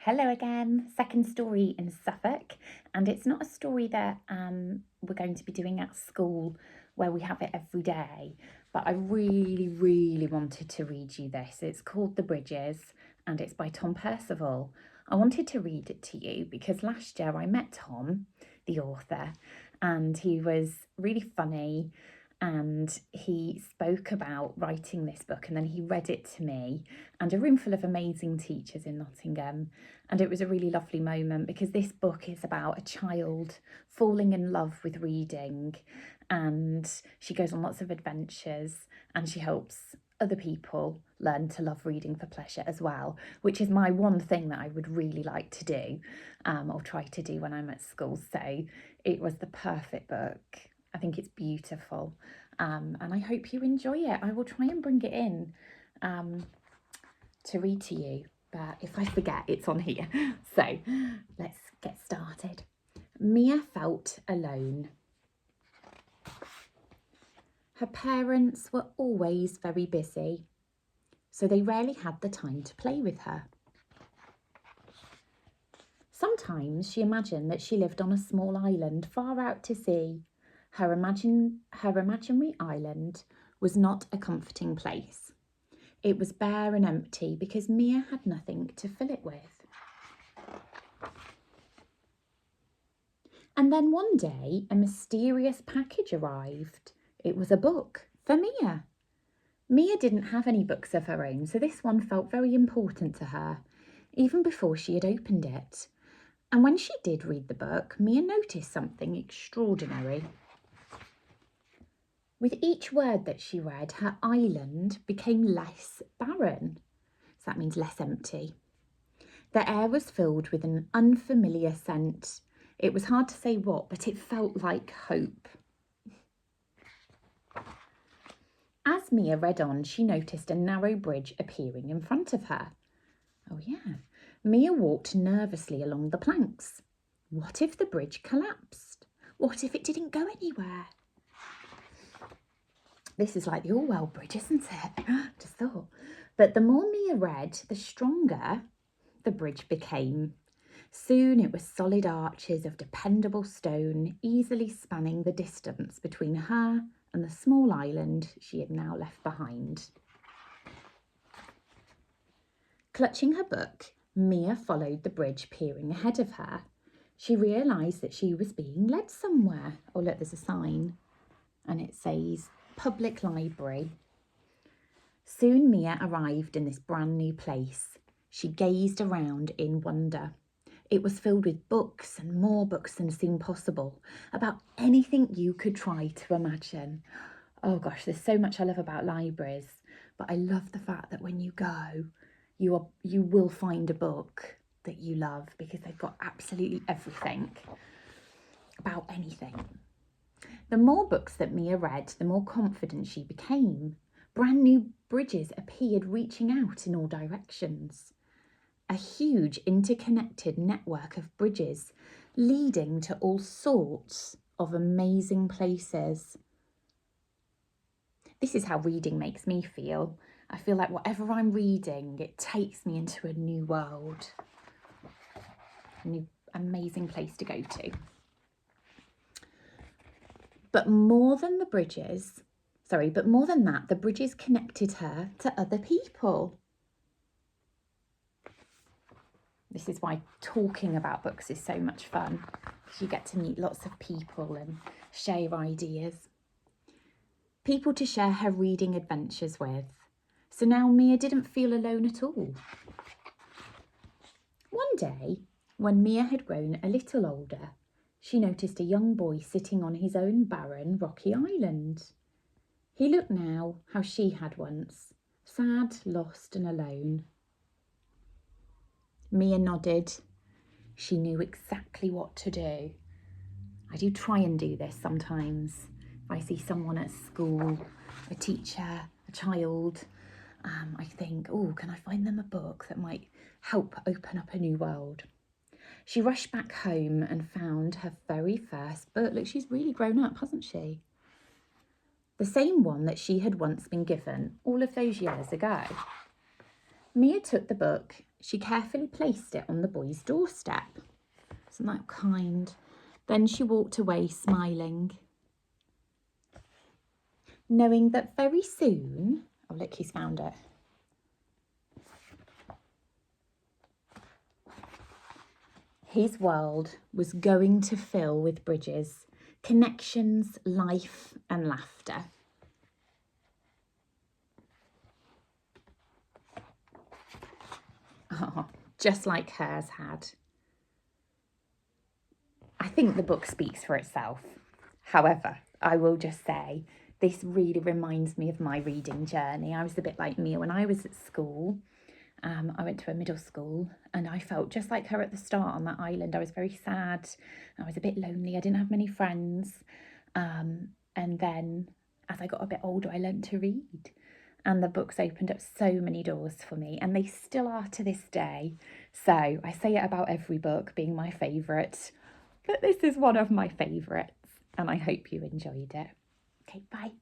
Hello again, second story in Suffolk, and it's not a story that we're going to be doing at school where we have it every day, but I really wanted to read you this. It's called The Bridges and it's by Tom Percival. I wanted to read it to you because last year I met Tom, the author, and he was really funny and he spoke about writing this book and then he read it to me and a room full of amazing teachers in Nottingham. And it was a really lovely moment because this book is about a child falling in love with reading, and she goes on lots of adventures and she helps other people learn to love reading for pleasure as well, which is my one thing that I would really like to do or try to do when I'm at school. So it was the perfect book. I think it's beautiful, and I hope you enjoy it. I will try and bring it in to read to you, but if I forget, it's on here. So let's get started. Mia felt alone. Her parents were always very busy, so they rarely had the time to play with her. Sometimes she imagined that she lived on a small island far out to sea. Her imaginary island was not a comforting place. It was bare and empty because Mia had nothing to fill it with. And then one day, a mysterious package arrived. It was a book for Mia. Mia didn't have any books of her own, so this one felt very important to her, even before she had opened it. And when she did read the book, Mia noticed something extraordinary. With each word that she read, her island became less barren. So that means less empty. The air was filled with an unfamiliar scent. It was hard to say what, but it felt like hope. As Mia read on, she noticed a narrow bridge appearing in front of her. Oh yeah. Mia walked nervously along the planks. What if the bridge collapsed? What if it didn't go anywhere? This is like the Orwell Bridge, isn't it? Just thought. But the more Mia read, the stronger the bridge became. Soon it was solid arches of dependable stone, easily spanning the distance between her and the small island she had now left behind. Clutching her book, Mia followed the bridge, peering ahead of her. She realised that she was being led somewhere. Oh, look, there's a sign, and it says Public Library. Soon Mia arrived in this brand new place. She gazed around in wonder. It was filled with books and more books than seemed possible, about anything you could try to imagine. Oh gosh, there's so much I love about libraries, but I love the fact that when you go, you will find a book that you love because they've got absolutely everything about anything. The more books that Mia read, the more confident she became. Brand new bridges appeared, reaching out in all directions. A huge interconnected network of bridges leading to all sorts of amazing places. This is how reading makes me feel. I feel like whatever I'm reading, it takes me into a new world, a new amazing place to go to. But more than that, the bridges connected her to other people. This is why talking about books is so much fun, because you get to meet lots of people and share your ideas. People to share her reading adventures with. So now Mia didn't feel alone at all. One day, when Mia had grown a little older, she noticed a young boy sitting on his own barren, rocky island. He looked now how she had once, sad, lost and alone. Mia nodded. She knew exactly what to do. I do try and do this sometimes. If I see someone at school, a teacher, a child, I think, oh, can I find them a book that might help open up a new world? She rushed back home and found her very first book. Look, she's really grown up, hasn't she? The same one that she had once been given all of those years ago. Mia took the book She carefully placed it on the boy's doorstep. Isn't that kind? Then she walked away smiling, knowing that very soon, oh look, he's found it. His world was going to fill with bridges, connections, life and laughter. Oh, just like hers had. I think the book speaks for itself. However, I will just say this really reminds me of my reading journey. I was a bit like Mia when I was at school. I went to a middle school and I felt just like her at the start on that island. I was very sad. I was a bit lonely. I didn't have many friends. And then as I got a bit older, I learned to read. And the books opened up so many doors for me, and they still are to this day. So I say it about every book being my favourite, but this is one of my favourites, and I hope you enjoyed it. Okay, bye.